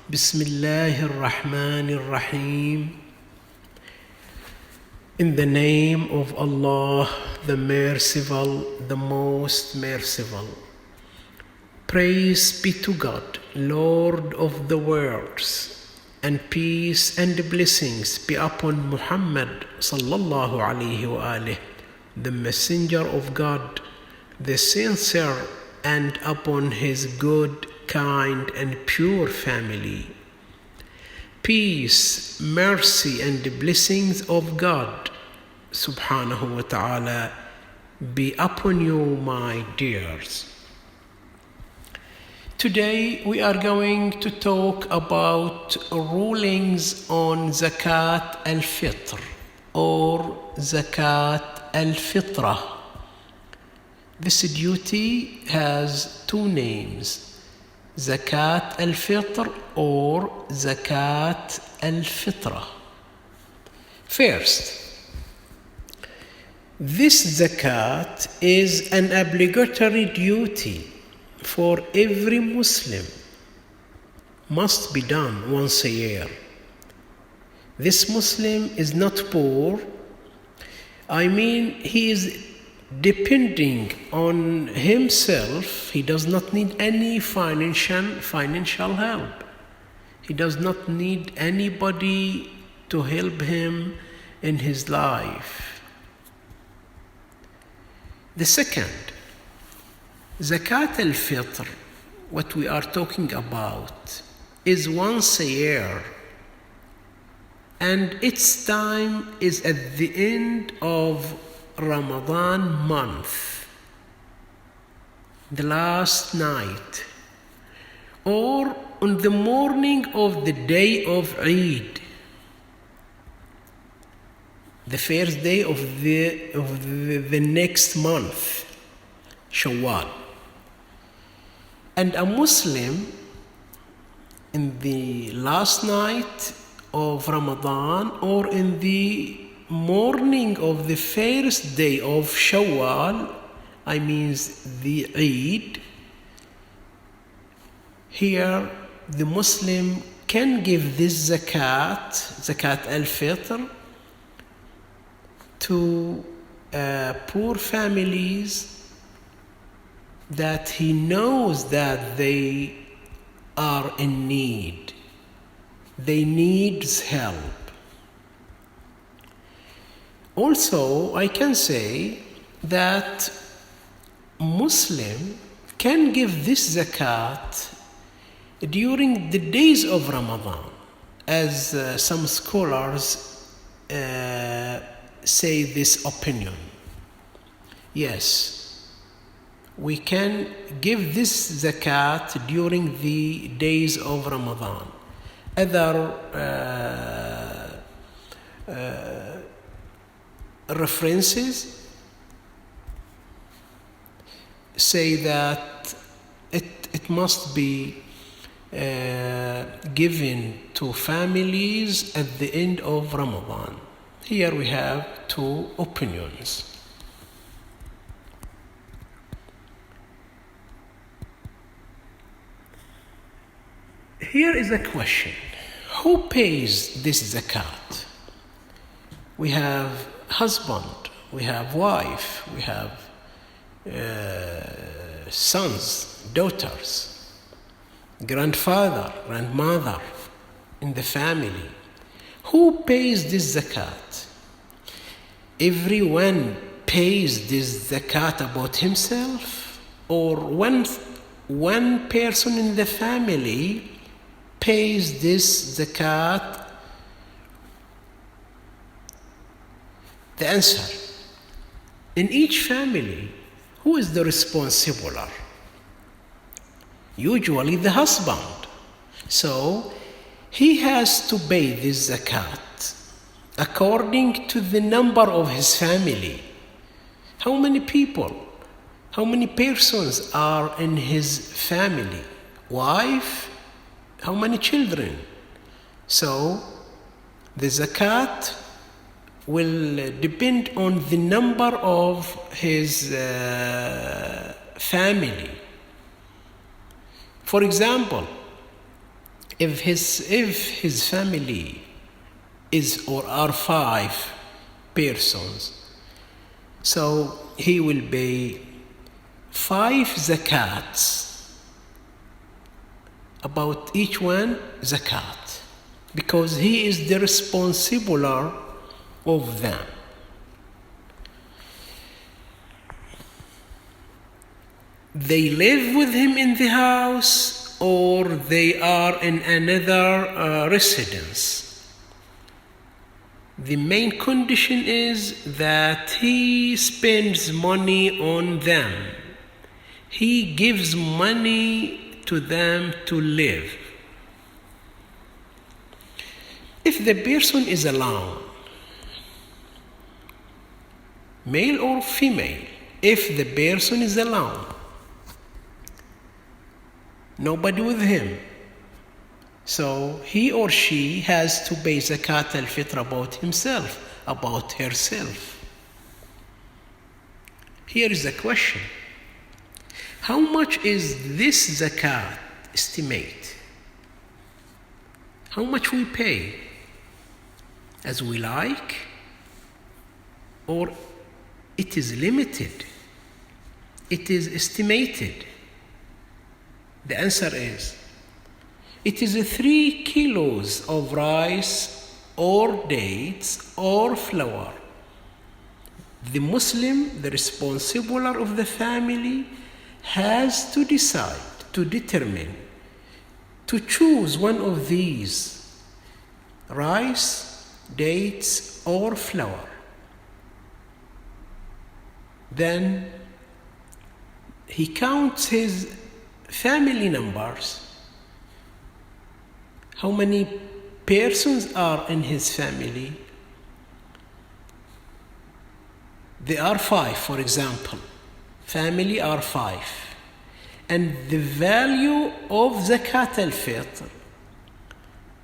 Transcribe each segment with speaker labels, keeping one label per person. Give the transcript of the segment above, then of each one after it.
Speaker 1: Bismillahir Rahmanir Rahim. In the name of Allah, the Merciful, the Most Merciful. Praise be to God, Lord of the worlds, and peace and blessings be upon Muhammad sallallahu alaihi wasallam, the Messenger of God, the sincere, and upon his good, kind, and pure family. Peace, mercy, and blessings of God subhanahu wa ta'ala be upon you, my dears. Today we are going to talk about rulings on Zakat al-Fitr or Zakat al-Fitrah. This duty has two names: Zakat al-Fitr or Zakat al-Fitrah. First, this zakat is an obligatory duty for every Muslim, must be done once a year. This Muslim is not poor. He is depending on himself. He does not need any financial help. He does not need anybody to help him in his life. The second, Zakat al-Fitr, what we are talking about, is once a year, and its time is at the end of Ramadan month, the last night, or on the morning of the day of Eid, the first day of the next month, Shawwal. And a Muslim in the last night of Ramadan or in the morning of the first day of Shawwal, the Eid, here the Muslim can give this zakat al-Fitr, to poor families that he knows that they are in need. They need help. Also, I can say that Muslim can give this zakat during the days of Ramadan, as some scholars say this opinion. Yes, we can give this zakat during the days of Ramadan. Other references say that it must be given to families at the end of Ramadan. Here we have two opinions. Here is a question: who pays this zakat? We have husband, we have wife, we have sons, daughters, grandfather, grandmother in the family. Who pays this zakat? Everyone pays this zakat about himself, or one person in the family pays this zakat? The answer: in each family, who is the responsible? Usually the husband. So he has to pay this zakat according to the number of his family. How many people, how many persons are in his family? Wife? How many children? So the zakat will depend on the number of his family. For example, If his family is or are 5 persons, so he will pay 5 zakats, about each one zakat, because he is the responsible of them. They live with him in the house, or they are in another residence. The main condition is that he spends money on them. He gives money to them to live. If the person is alone, male or female, if the person is alone, nobody with him, so he or she has to pay zakat al-fitr about himself, about herself. Here is the question: how much is this zakat estimate? How much we pay? As we like? Or it is limited? It is estimated? The answer is, it is 3 kilos of rice or dates or flour. The Muslim, the responsible of the family, has to decide, to determine, to choose one of these: rice, dates, or flour. Then he counts his family numbers. How many persons are in his family? They are 5, for example. Family are 5. And the value of zakat al-fitr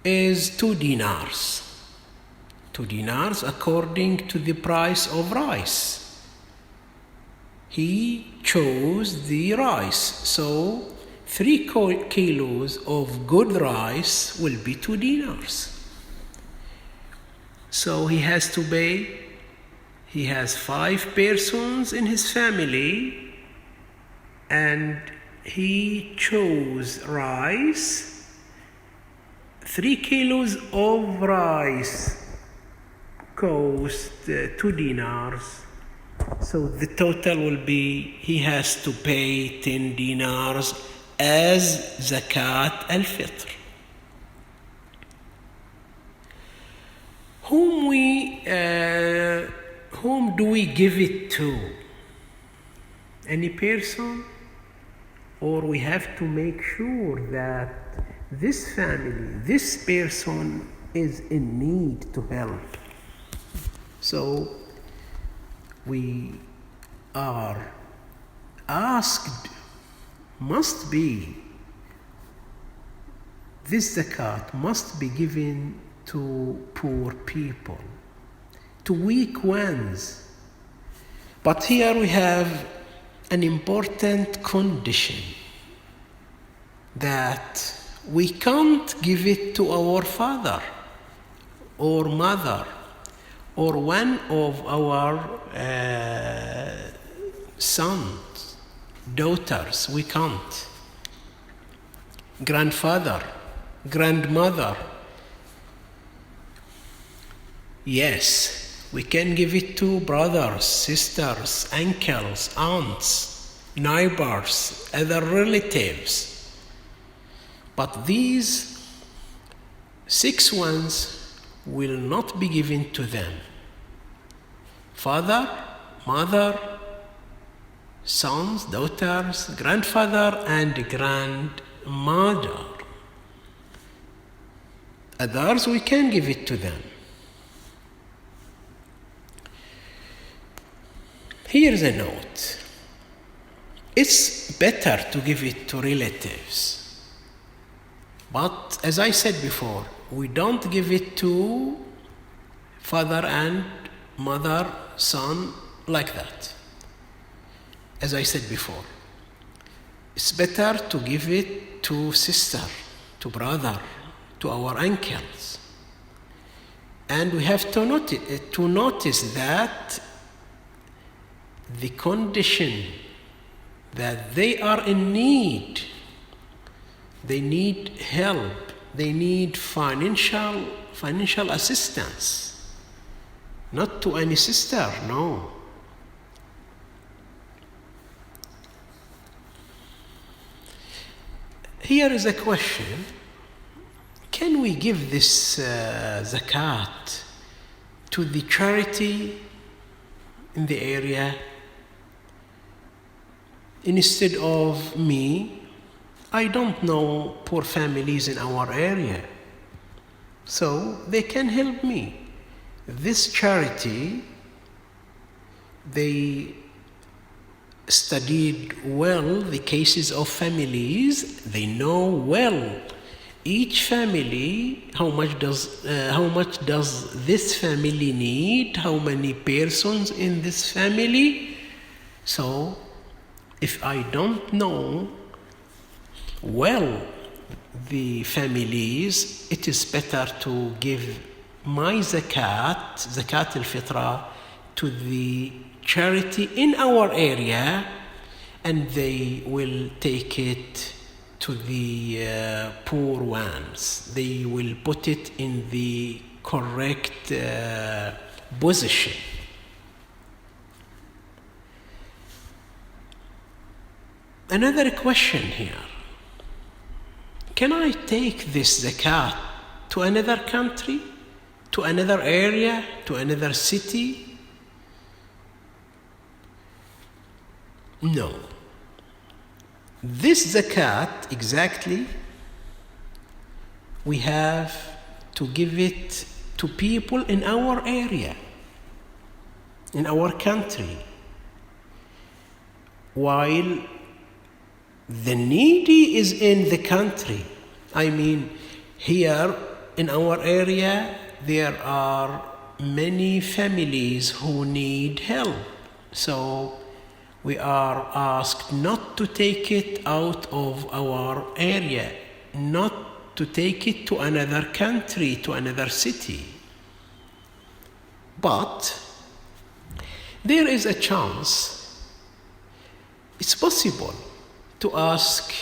Speaker 1: is 2 dinars. 2 dinars according to the price of rice. He chose the rice, so 3 kilos of good rice will be 2 dinars. So he has to pay. He has 5 persons in his family, and he chose rice. 3 kilos of rice cost 2 dinars. So the total will be, he has to pay 10 dinars as zakat al-fitr. Whom do we give it to? Any person? Or we have to make sure that this family, this person is in need to help. So we are asked, must be, this zakat must be given to poor people, to weak ones. But here we have an important condition, that we can't give it to our father or mother or one of our sons, daughters. We can't. Grandfather, grandmother. Yes, we can give it to brothers, sisters, uncles, aunts, neighbors, other relatives. But these 6 ones will not be given to them. Father, mother, sons, daughters, grandfather, and grandmother. Others, we can give it to them. Here's a note. It's better to give it to relatives. But as I said before, we don't give it to father and mother, son, like that. As I said before, it's better to give it to sister, to brother, to our uncles. And we have to notice that the condition that they are in need, they need help, they need financial assistance, not to any sister, no. Here is a question: can we give this zakat to the charity in the area instead of me? I don't know poor families in our area, so they can help me. This charity, they studied well the cases of families. They know well each family, how much does this family need, how many persons in this family. So if I don't know well the families, it is better to give my zakat al-fitra, to the charity in our area, and they will take it to the poor ones. They will put it in the correct position. Another question here: can I take this zakat to another country, to another area, to another city? No. This zakat, exactly, we have to give it to people in our area, in our country, while the needy is in the country. I mean, here in our area, there are many families who need help. So we are asked not to take it out of our area, not to take it to another country, to another city. But there is a chance, it's possible to ask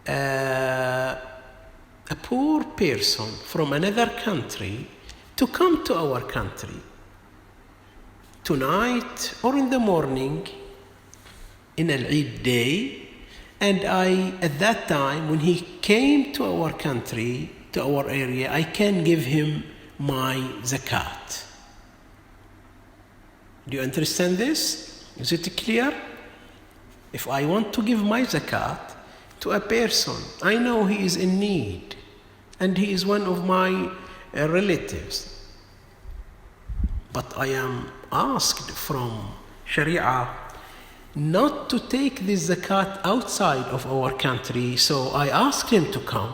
Speaker 1: a poor person from another country to come to our country tonight or in the morning in Al-Eid day, and at that time, when he came to our country, to our area, I can give him my zakat. Do you understand this? Is it clear? If I want to give my zakat to a person, I know he is in need, and he is one of my relatives, but I am asked from Sharia not to take this zakat outside of our country, so I asked him to come.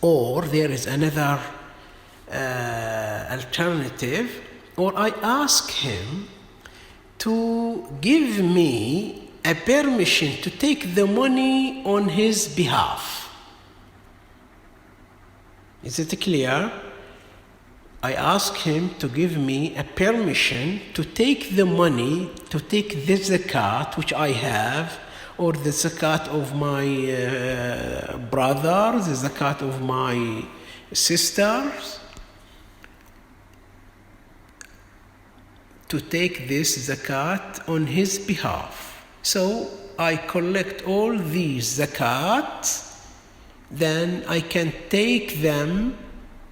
Speaker 1: Or there is another alternative, or I ask him to give me a permission to take the money on his behalf. Is it clear? I ask him to give me a permission to take the money, to take the zakat which I have, or the zakat of my brother, the zakat of my sisters, to take this zakat on his behalf. So I collect all these zakat, then I can take them,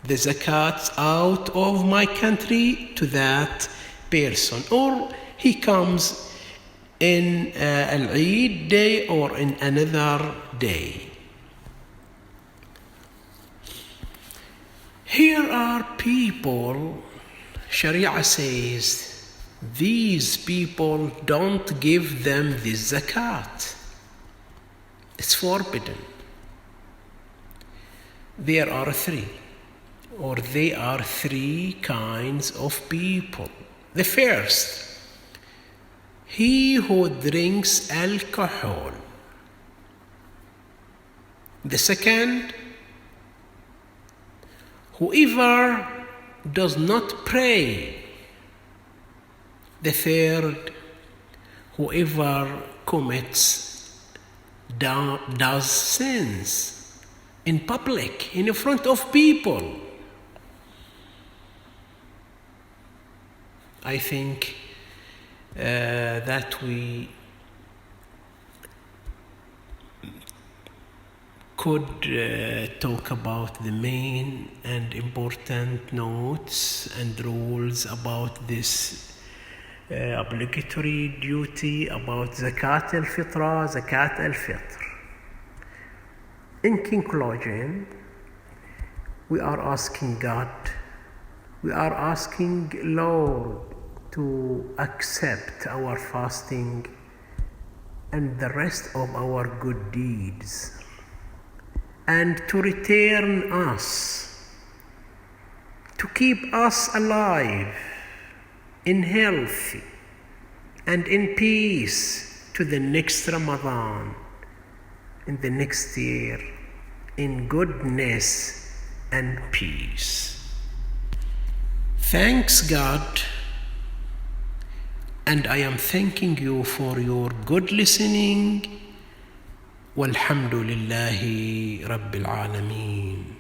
Speaker 1: the zakats, out of my country to that person. Or he comes in Al-Eid day or in another day. Here are people, Sharia says, these people don't give them the zakat. It's forbidden. There are three kinds of people. The first, he who drinks alcohol. The second, whoever does not pray. The third, whoever does sins in public, in front of people. I think that we could talk about the main and important notes and rules about this obligatory duty about Zakat al-Fitra, Zakat al-Fitr. In conclusion, we are asking God, we are asking Lord to accept our fasting and the rest of our good deeds, and to return us, to keep us alive in health and in peace to the next Ramadan, in the next year, in goodness and peace. Thanks God, and I am thanking you for your good listening. Walhamdulillahi Rabbil Alameen.